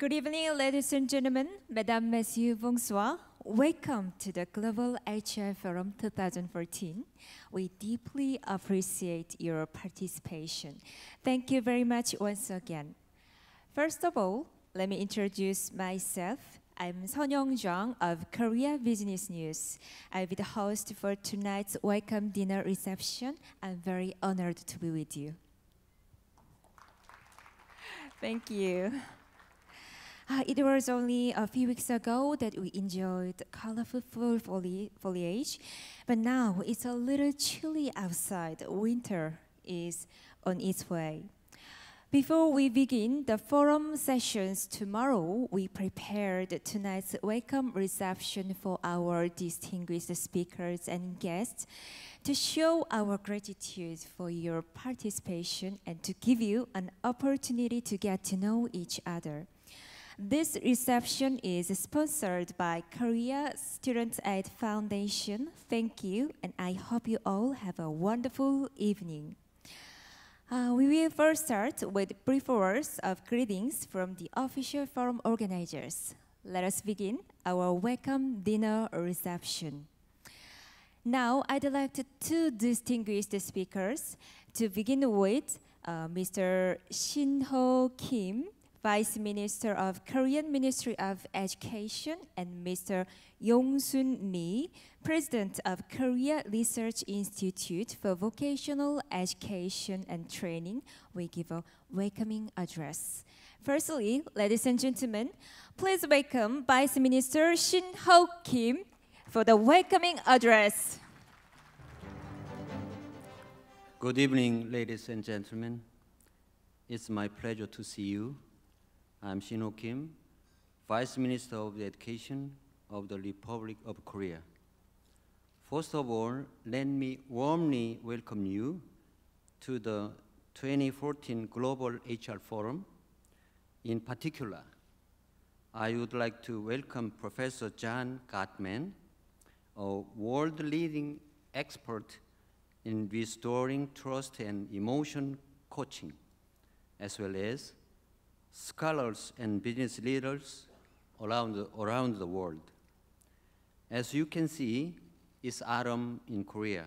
Good evening, ladies and gentlemen. Mesdames, Messieurs, bonsoir. Welcome to the Global HR Forum 2014. We deeply appreciate your participation. Thank you very much once again. First of all, let me introduce myself. I'm Son Young-jung of Korea Business News. I'll be the host for tonight's welcome dinner reception. I'm very honored to be with you. Thank you. It was only a few weeks ago that we enjoyed colorful foliage, but now it's a little chilly outside. Winter is on its way. Before we begin the forum sessions tomorrow, we prepared tonight's welcome reception for our distinguished speakers and guests to show our gratitude for your participation and to give you an opportunity to get to know each other. This reception is sponsored by Korea Student Aid Foundation. Thank you, and I hope you all have a wonderful evening. We will first start with brief words of greetings from the official forum organizers. Let us begin our welcome dinner reception. Now, I'd like to distinguish the speakers. To begin with, Mr. Shin-ho Kim, Vice Minister of Korean Ministry of Education, and Mr. Yong-sun Lee, President of Korea Research Institute for Vocational Education and Training, will give a welcoming address. Firstly, ladies and gentlemen, please welcome Vice Minister Shin-ho Kim for the welcoming address. Good evening, ladies and gentlemen. It's my pleasure to see you. I'm Shin-ho Kim, Vice Minister of Education of the Republic of Korea. First of all, let me warmly welcome you to the 2014 Global HR Forum. In particular, I would like to welcome Professor John Gottman, a world-leading expert in restoring trust and emotion coaching, as well as scholars and business leaders around the world. As you can see, it's autumn in Korea.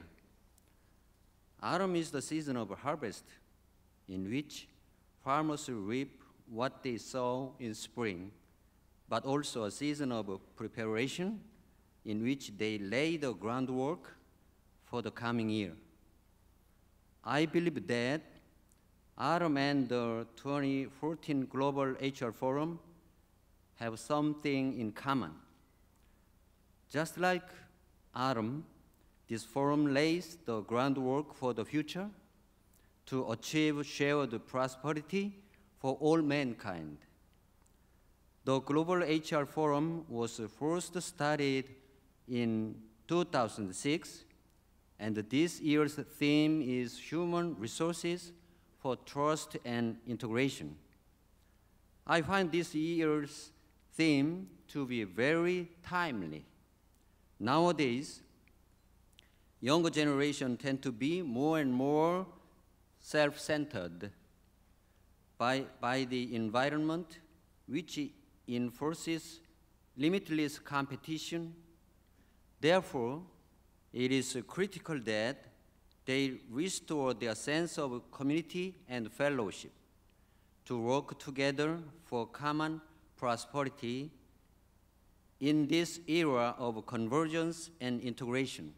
Autumn is the season of harvest, in which farmers reap what they sow in spring, but also a season of preparation in which they lay the groundwork for the coming year. I believe that autumn and the 2014 Global HR Forum have something in common. Just like autumn, this forum lays the groundwork for the future to achieve shared prosperity for all mankind. The Global HR Forum was first started in 2006, and this year's theme is Human Resources for Trust and Integration. I find this year's theme to be very timely. Nowadays, younger generation tend to be more and more self-centered by the environment, which enforces limitless competition. Therefore, it is critical that they restore their sense of community and fellowship to work together for common prosperity in this era of convergence and integration.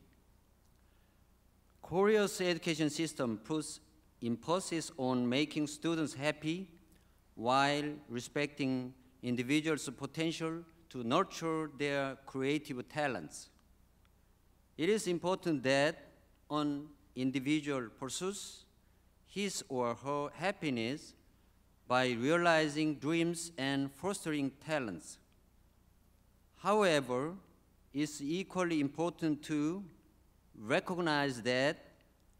Korea's education system puts emphasis on making students happy while respecting individuals' potential to nurture their creative talents. It is important that an individual pursues his or her happiness by realizing dreams and fostering talents. However, it's equally important to recognize that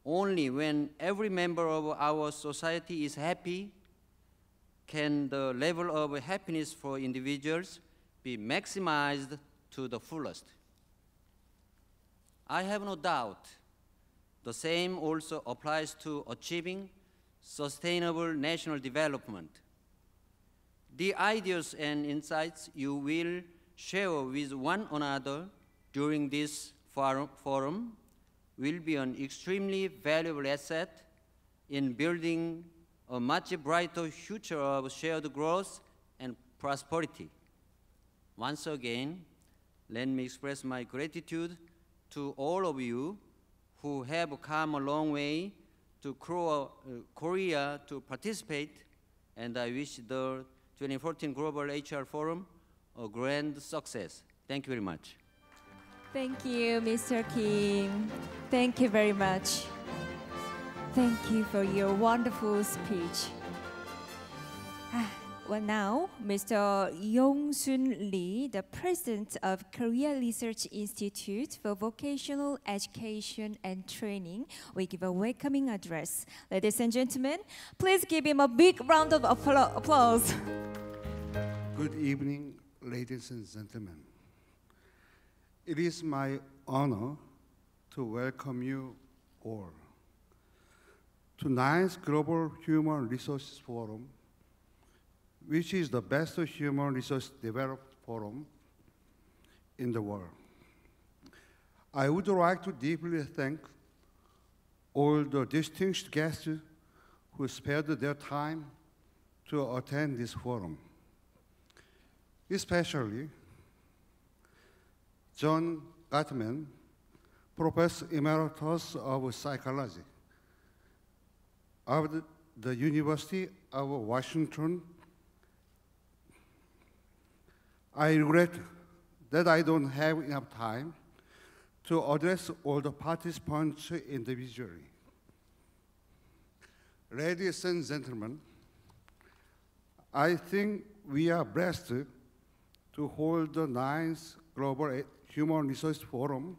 only when every member of our society is happy can the level of happiness for individuals be maximized to the fullest. I have no doubt the same also applies to achieving sustainable national development. The ideas and insights you will share with one another during this forum will be an extremely valuable asset in building a much brighter future of shared growth and prosperity. Once again, let me express my gratitude to all of you who have come a long way to Korea to participate, and I wish the 2014 Global HR Forum a grand success. Thank you very much. Thank you, Mr. Kim. Thank you very much. Thank you for your wonderful speech. Well, now, Mr. Yong-sun Lee, the President of Korea Research Institute for Vocational Education and Training, will give a welcoming address. Ladies and gentlemen, please give him a big round of applause. Good evening, ladies and gentlemen. It is my honor to welcome you all to 9th Global Human Resources Forum, which is the best human resource development forum in the world. I would like to deeply thank all the distinguished guests who spared their time to attend this forum, especially John Gottman, Professor Emeritus of Psychology of the University of Washington. I regret that I don't have enough time to address all the participants individually. Ladies and gentlemen, I think we are blessed to hold the 9th Global Human Resource Forum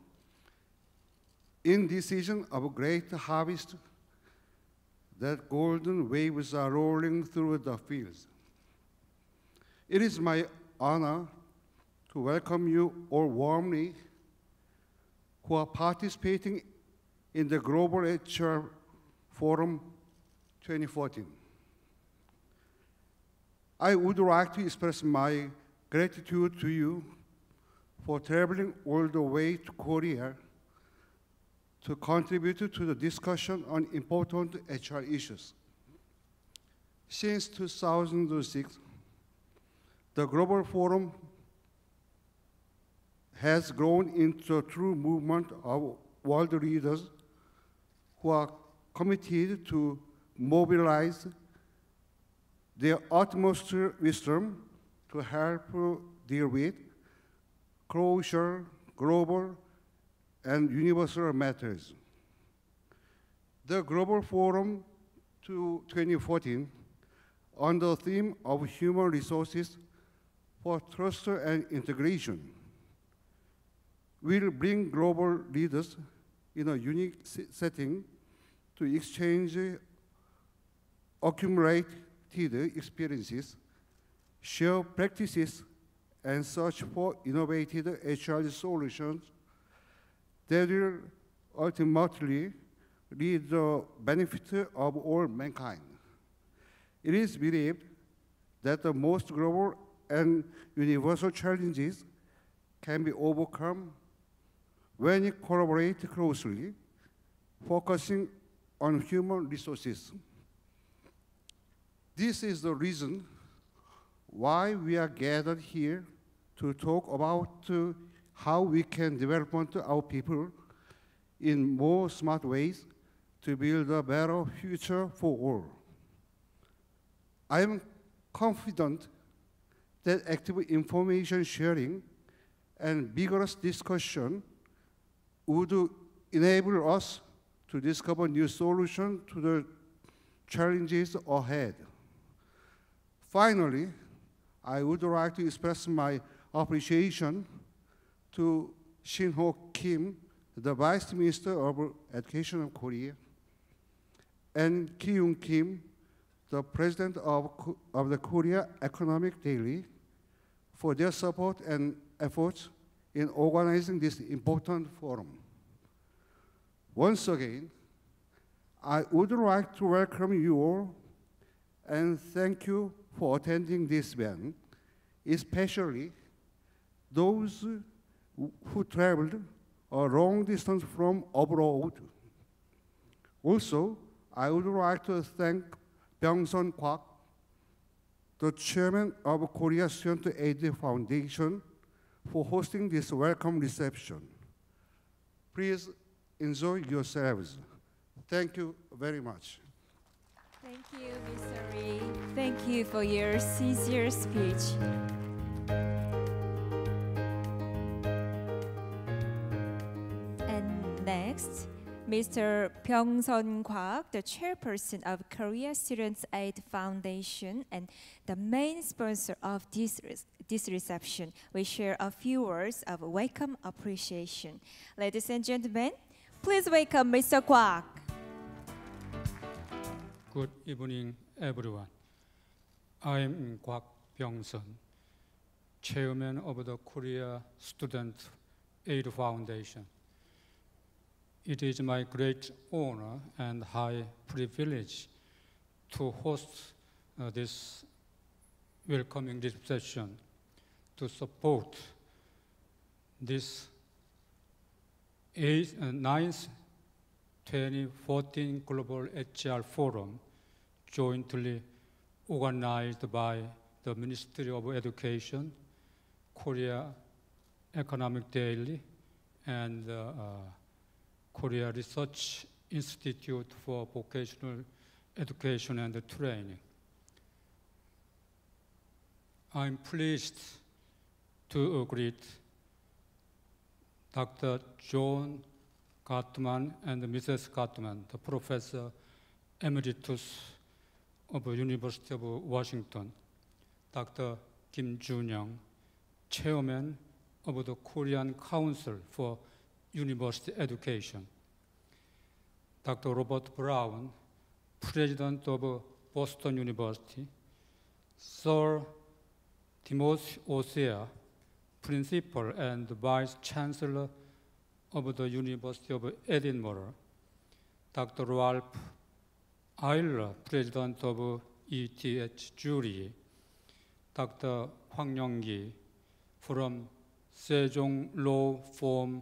in this season of great harvest that golden waves are rolling through the fields. It is my honor to welcome you all warmly who are participating in the Global HR Forum 2014. I would like to express my gratitude to you for traveling all the way to Korea to contribute to the discussion on important HR issues. Since 2006, the Global Forum has grown into a true movement of world leaders who are committed to mobilize their utmost wisdom to help deal with crucial, global, and universal matters. The Global Forum 2014, on the theme of human resources for trust and integration, will bring global leaders in a unique setting to exchange accumulated experiences, share practices, and search for innovative HR solutions that will ultimately lead the benefit of all mankind. It is believed that the most global and universal challenges can be overcome when you collaborate closely, focusing on human resources. This is the reason why we are gathered here to talk about how we can develop our people in more smart ways to build a better future for all. I am confident that active information sharing and vigorous discussion would enable us to discover new solutions to the challenges ahead. Finally, I would like to express my appreciation to Shin-Ho Kim, the Vice Minister of Education of Korea, and Ki-young Kim, the President of the Korea Economic Daily, for their support and efforts in organizing this important forum. Once again, I would like to welcome you all and thank you for attending this event, especially those who traveled a long distance from abroad. Also, I would like to thank Byung-sun Kwak, the chairman of Korea Student Aid Foundation, for hosting this welcome reception. Please enjoy yourselves. Thank you very much. Thank you, Mr. Lee. Thank you for your sincere speech. And next, Mr. Byung-sun Kwak, the chairperson of Korea Students Aid Foundation and the main sponsor of this reception, will share a few words of welcome appreciation. Ladies and gentlemen, please welcome Mr. Kwak. Good evening, everyone. I am Kwak Byung-sun, chairman of the Korea Student Aid Foundation. It is my great honor and high privilege to host this welcoming reception to support this 9th 2014 Global HR Forum, jointly organized by the Ministry of Education, Korea Economic Daily, and Korea Research Institute for Vocational Education and Training. I'm pleased to greet Dr. John Gottman and Mrs. Gottman, the Professor Emeritus of the University of Washington, Dr. Kim Junyoung, Chairman of the Korean Council for University Education, Dr. Robert Brown, President of Boston University, Sir Timothy Osea, Principal and Vice Chancellor of the University of Edinburgh, Dr. Ralph Eiler, President of ETH Zurich, Dr. Hwang Young-gi from Sejong Law Firm,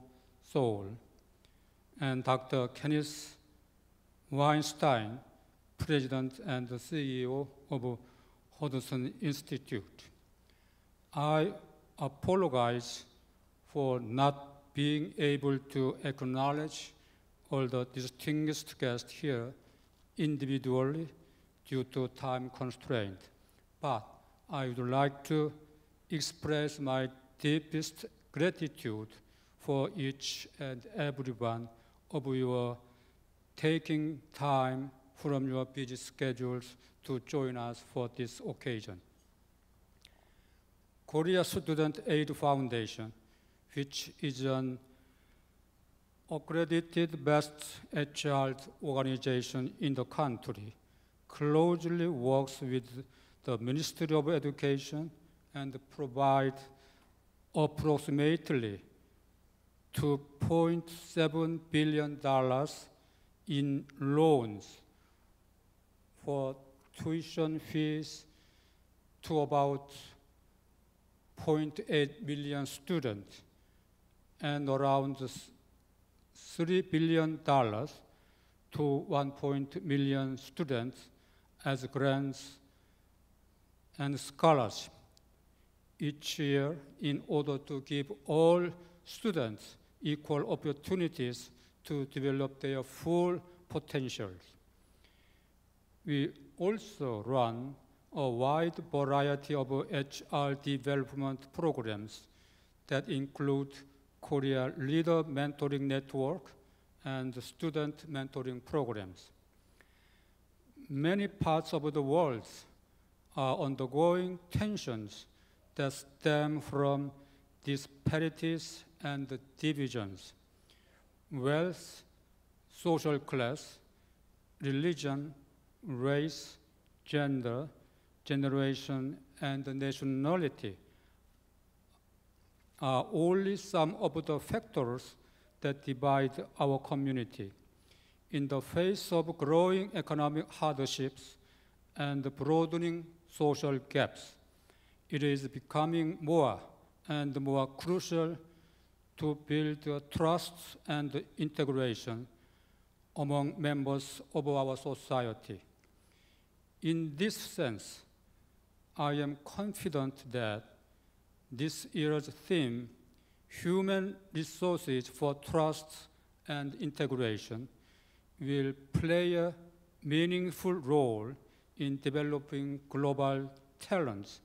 Seoul, and Dr. Kenneth Weinstein, President and CEO of Hudson Institute. I apologize for not being able to acknowledge all the distinguished guests here individually due to time constraint, but I would like to express my deepest gratitude for each and every one of you taking time from your busy schedules to join us for this occasion. Korea Student Aid Foundation, which is an accredited best HR organization in the country, closely works with the Ministry of Education and provides approximately $2.7 billion in loans for tuition fees to about 0.8 million students and around $3 billion to 1 million students as grants and scholarships each year in order to give all students equal opportunities to develop their full potentials. We also run a wide variety of HR development programs that include Korea Leader Mentoring Network and student mentoring programs. Many parts of the world are undergoing tensions that stem from disparities and divisions. Wealth, social class, religion, race, gender, generation, and nationality are only some of the factors that divide our community. In the face of growing economic hardships and broadening social gaps. It is becoming more and more crucial to build trust and integration among members of our society. In this sense, I am confident that this year's theme, Human Resources for Trust and Integration, will play a meaningful role in developing global talents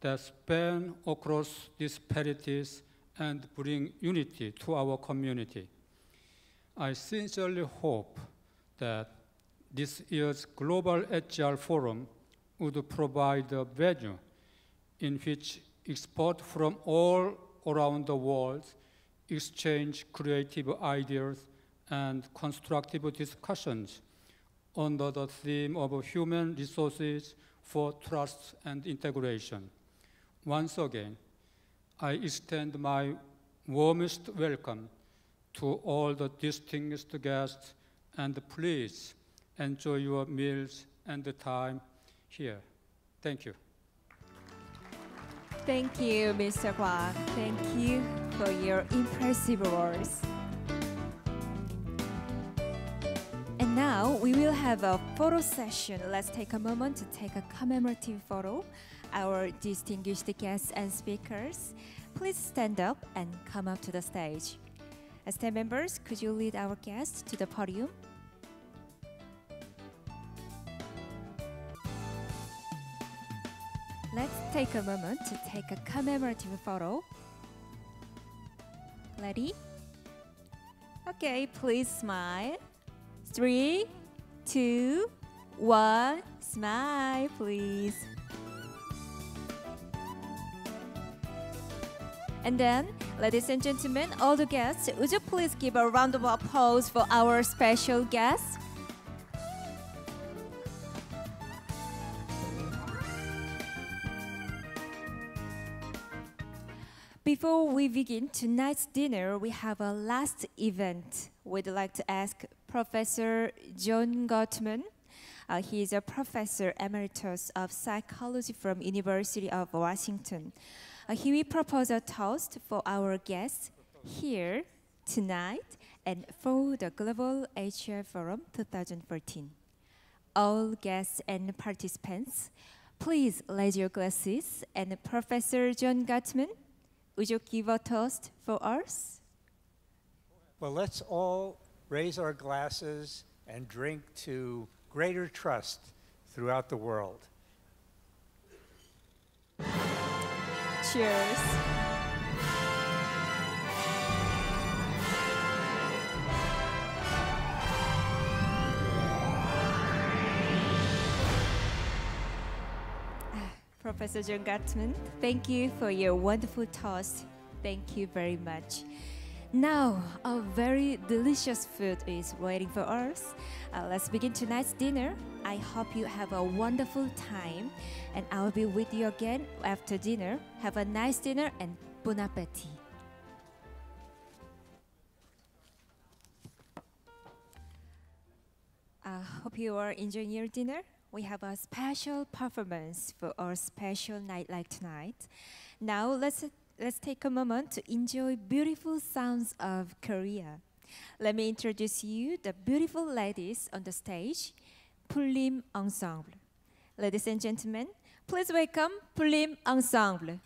that span across disparities and bring unity to our community. I sincerely hope that this year's Global HR Forum would provide a venue in which experts from all around the world exchange creative ideas and constructive discussions under the theme of human resources for trust and integration. Once again, I extend my warmest welcome to all the distinguished guests, and please enjoy your meals and the time here. Thank you. Thank you, Mr. Kwak. Thank you for your impressive words. And now we will have a photo session. Let's take a moment to take a commemorative photo. Our distinguished guests and speakers, please stand up and come up to the stage. As staff members, could you lead our guests to the podium? Let's take a moment to take a commemorative photo. Ready? Okay, please smile. 3, 2, 1, smile, please. And then, ladies and gentlemen, all the guests, would you please give a round of applause for our special guests? Before we begin tonight's dinner, we have a last event. We'd like to ask Professor John Gottman. He is a professor emeritus of psychology from University of Washington. He will propose a toast for our guests here tonight and for the Global HR Forum 2014. All guests and participants, please raise your glasses, and Professor John Gottman, would you give a toast for us? Well, let's all raise our glasses and drink to greater trust throughout the world. Cheers. Professor John Gottman, thank you for your wonderful toast. Thank you very much. Now, a very delicious food is waiting for us. Let's begin tonight's dinner. I hope you have a wonderful time, and I'll be with you again after dinner. Have a nice dinner and bon appétit. I hope you are enjoying your dinner. We have a special performance for our special night like tonight. Now let's take a moment to enjoy beautiful sounds of Korea. Let me introduce you the beautiful ladies on the stage, Pullim Ensemble. Ladies and gentlemen, please welcome Pullim Ensemble.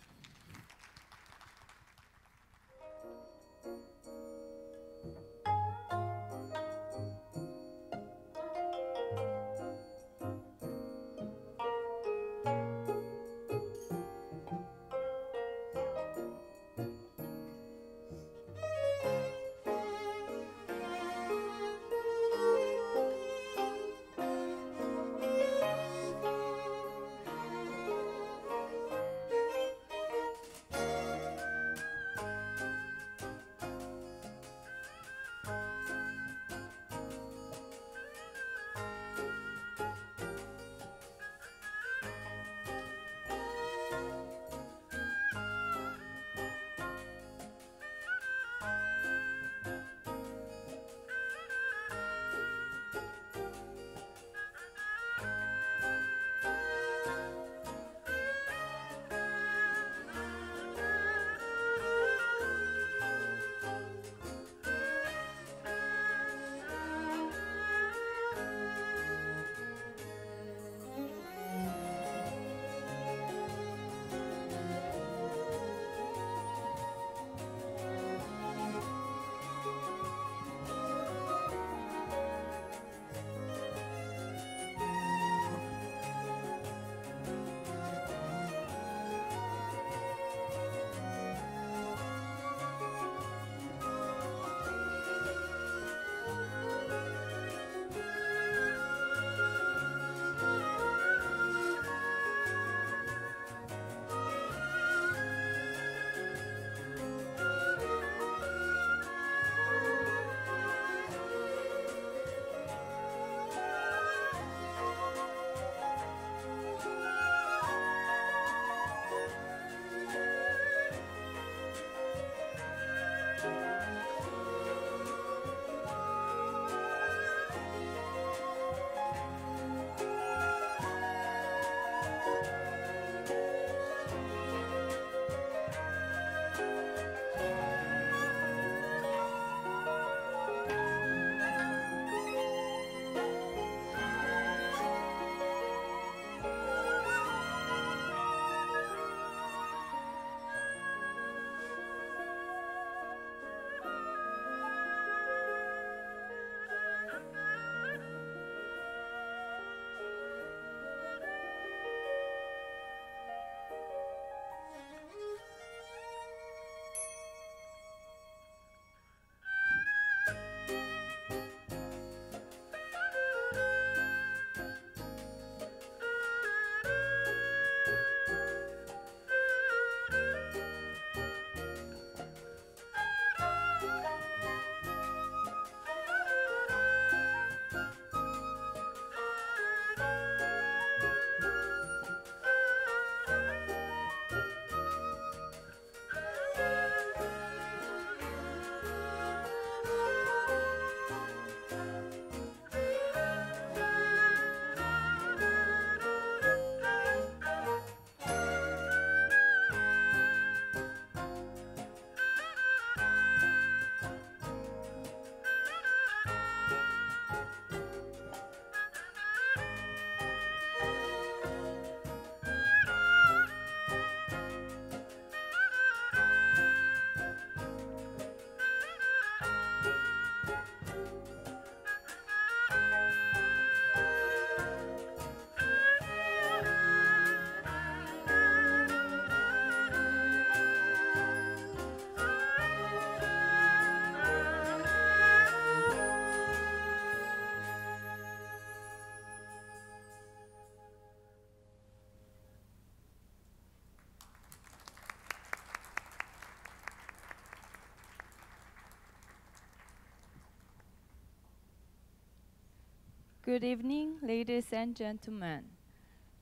Good evening, ladies and gentlemen.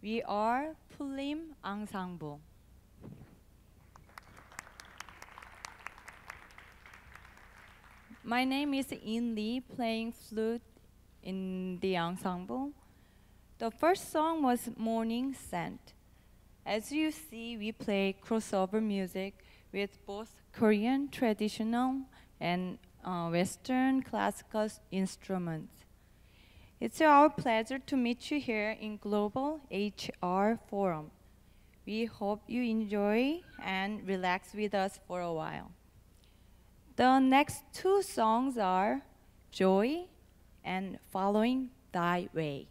We are Pulim Ensemble. My name is In Lee, playing flute in the ensemble. The first song was Morning Scent. As you see, we play crossover music with both Korean traditional and Western classical instruments. It's our pleasure to meet you here in Global HR Forum. We hope you enjoy and relax with us for a while. The next two songs are Joy and Following Thy Way.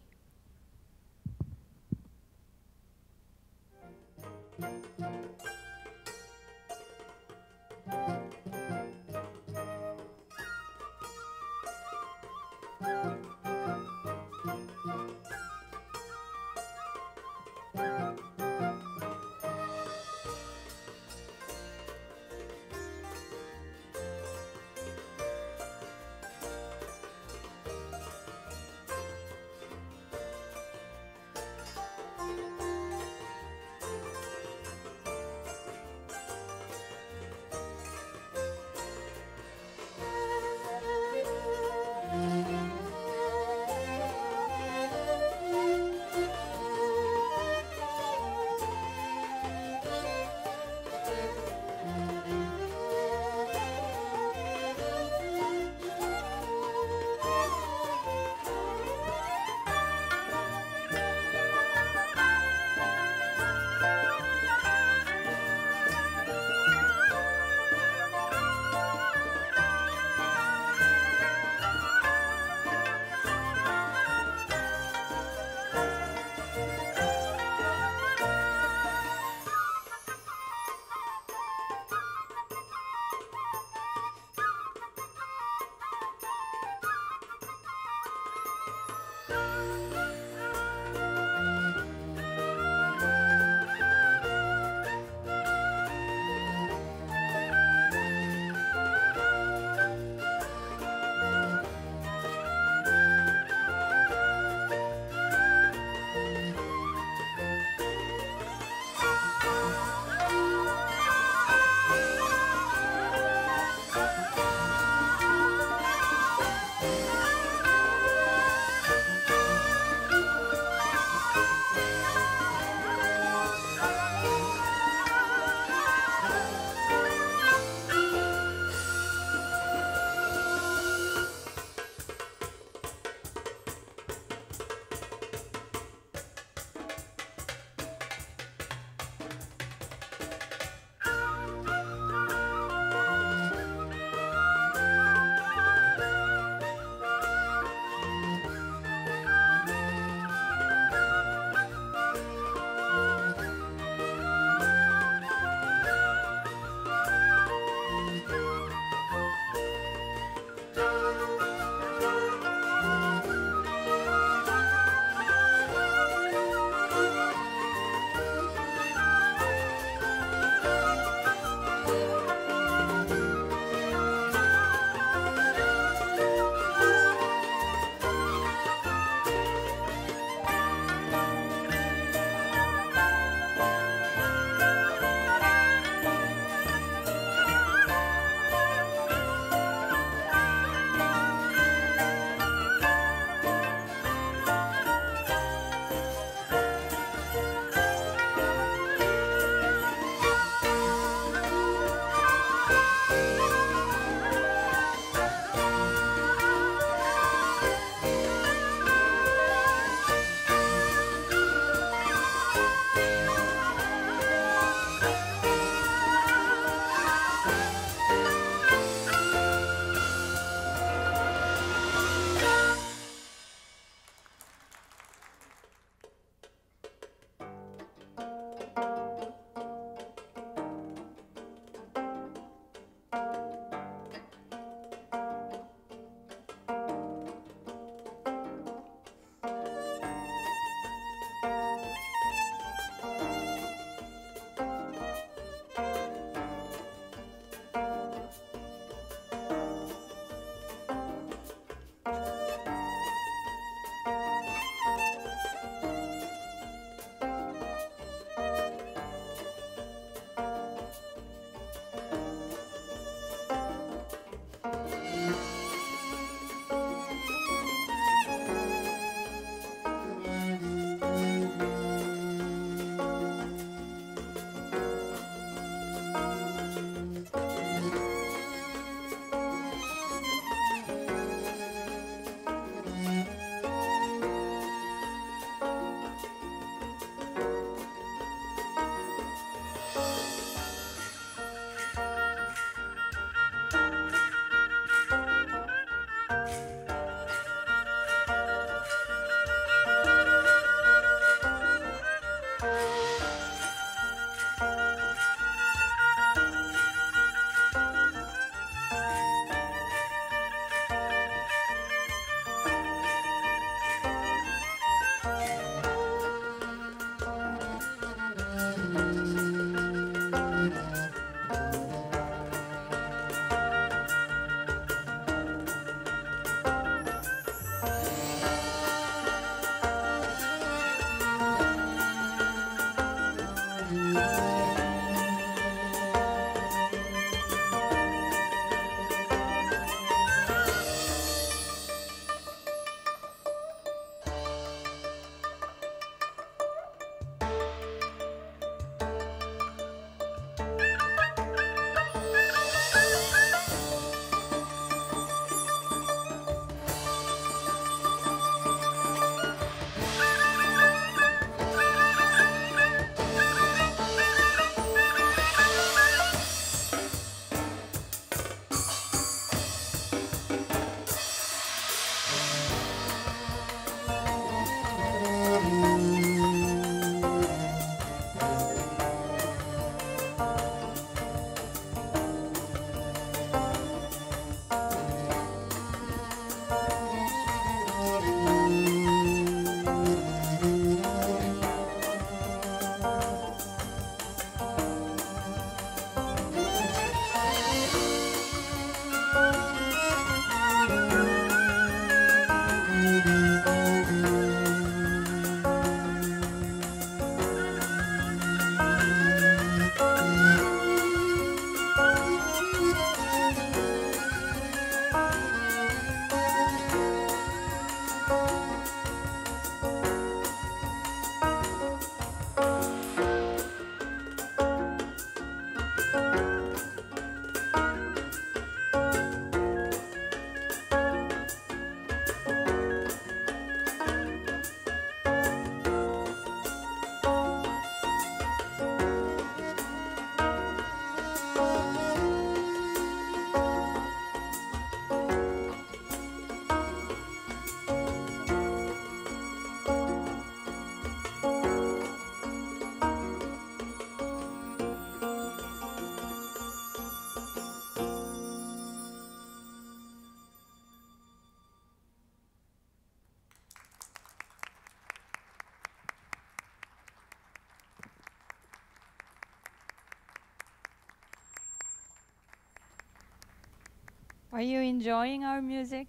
Are you enjoying our music?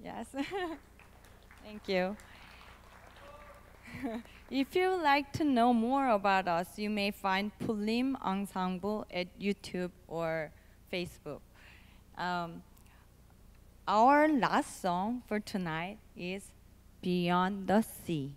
Yes. Thank you. If you would like to know more about us, you may find Pulim Ensemble at YouTube or Facebook. Our last song for tonight is Beyond the Sea.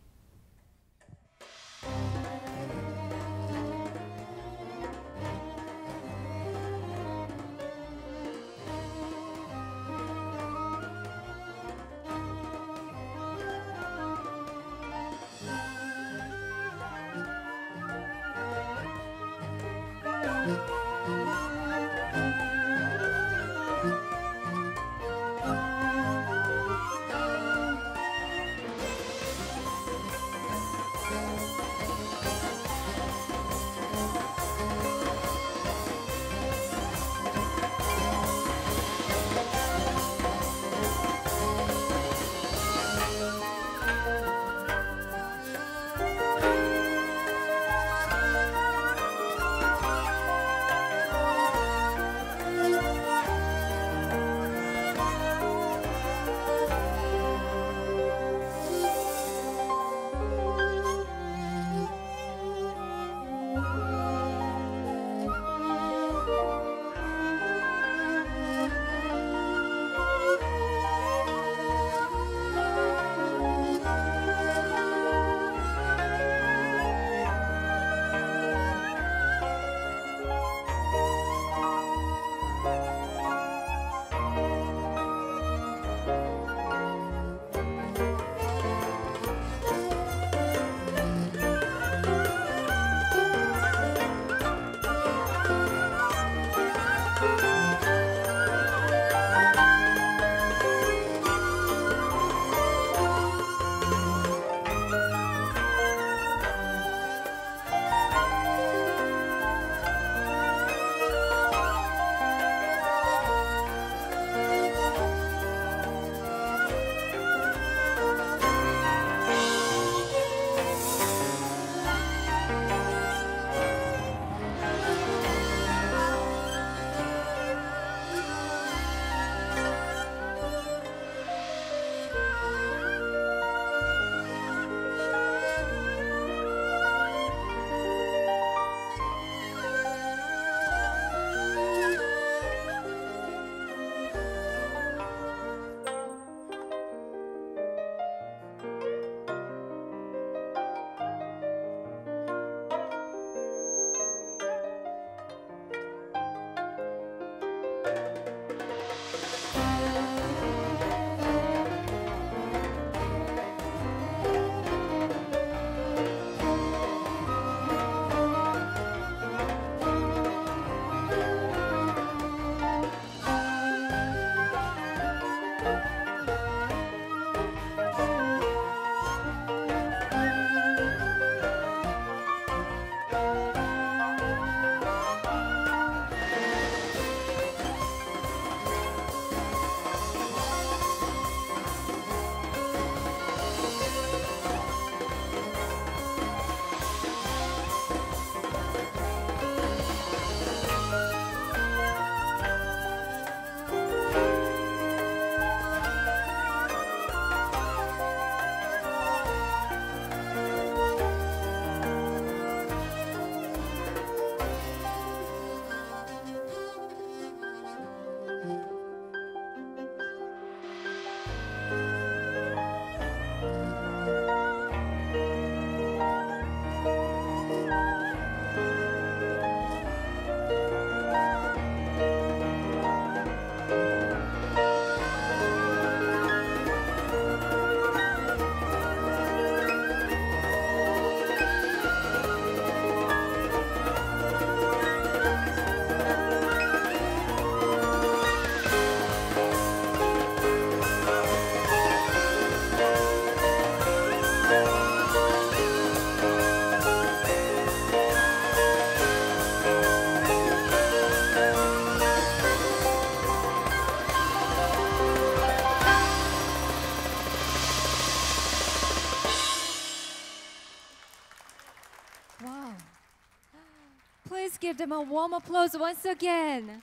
Give them a warm applause once again.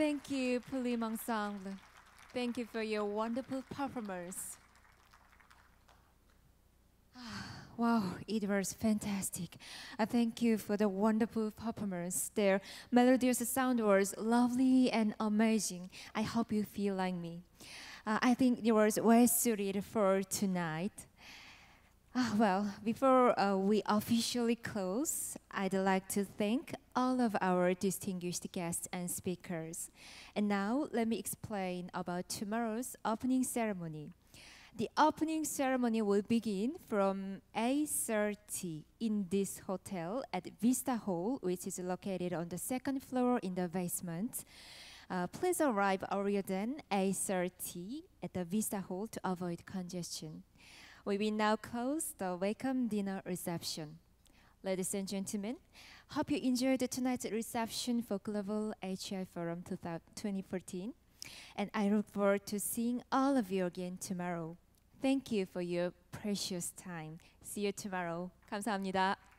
Thank you, Pulim Ensemble. Thank you for your wonderful performance. Wow, it was fantastic. Thank you for the wonderful performance. Their melodious sound was lovely and amazing. I hope you feel like me. I think it was well suited for tonight. Well, before we officially close, I'd like to thank all of our distinguished guests and speakers. And now, let me explain about tomorrow's opening ceremony. The opening ceremony will begin from 8:30 in this hotel at Vista Hall, which is located on the second floor in the basement. Please arrive earlier than 8:30 at the Vista Hall to avoid congestion. We will now close the welcome dinner reception. Ladies and gentlemen, hope you enjoyed tonight's reception for Global HI Forum 2014. And I look forward to seeing all of you again tomorrow. Thank you for your precious time. See you tomorrow. 감사합니다.